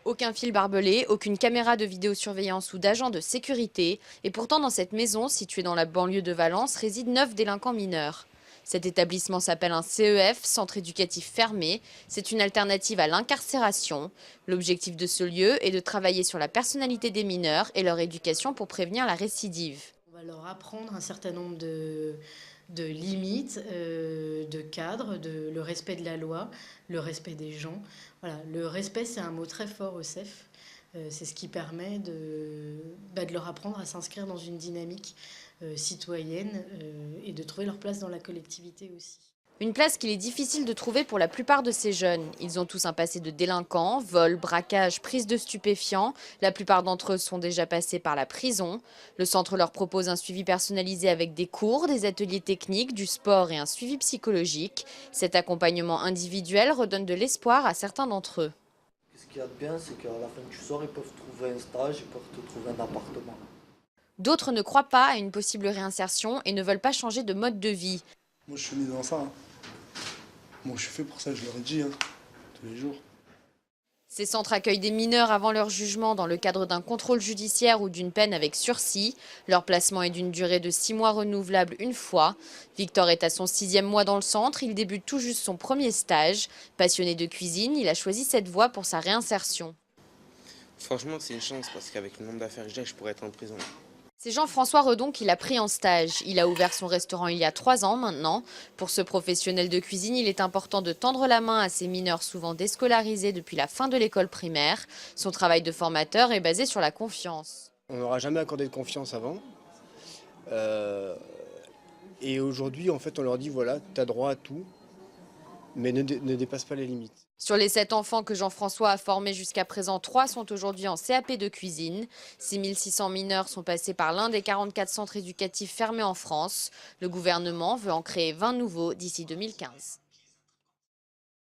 Aucun fil barbelé, aucune caméra de vidéosurveillance ou d'agent de sécurité. Et pourtant, dans cette maison, située dans la banlieue de Valence, résident 9 délinquants mineurs. Cet établissement s'appelle un CEF, Centre éducatif fermé. C'est une alternative à l'incarcération. L'objectif de ce lieu est de travailler sur la personnalité des mineurs et leur éducation pour prévenir la récidive. On va leur apprendre un certain nombre de limites, de cadres, le respect de la loi, le respect des gens. Voilà, le respect, c'est un mot très fort au CEF. C'est ce qui permet de leur apprendre à s'inscrire dans une dynamique citoyenne et de trouver leur place dans la collectivité aussi. Une place qu'il est difficile de trouver pour la plupart de ces jeunes. Ils ont tous un passé de délinquants, vol, braquage, prise de stupéfiants. La plupart d'entre eux sont déjà passés par la prison. Le centre leur propose un suivi personnalisé avec des cours, des ateliers techniques, du sport et un suivi psychologique. Cet accompagnement individuel redonne de l'espoir à certains d'entre eux. Ce qu'il y a de bien, c'est qu'à la fin du soir, ils peuvent trouver un stage, ils peuvent te trouver un appartement. D'autres ne croient pas à une possible réinsertion et ne veulent pas changer de mode de vie. Moi, je suis né dans ça. Moi, je suis fait pour ça, je leur ai dit, tous les jours. Ces centres accueillent des mineurs avant leur jugement dans le cadre d'un contrôle judiciaire ou d'une peine avec sursis. Leur placement est d'une durée de 6 mois renouvelable une fois. Victor est à son 6e mois dans le centre. Il débute tout juste son premier stage. Passionné de cuisine, il a choisi cette voie pour sa réinsertion. Franchement, c'est une chance parce qu'avec le nombre d'affaires que j'ai, je pourrais être en prison. C'est Jean-François Redon qui l'a pris en stage. Il a ouvert son restaurant il y a 3 ans maintenant. Pour ce professionnel de cuisine, il est important de tendre la main à ces mineurs souvent déscolarisés depuis la fin de l'école primaire. Son travail de formateur est basé sur la confiance. On n'aura jamais accordé de confiance avant. Et aujourd'hui, en fait, on leur dit, voilà, tu as droit à tout, mais ne dépasse pas les limites. Sur les 7 enfants que Jean-François a formés jusqu'à présent, 3 sont aujourd'hui en CAP de cuisine. 6600 mineurs sont passés par l'un des 44 centres éducatifs fermés en France. Le gouvernement veut en créer 20 nouveaux d'ici 2015.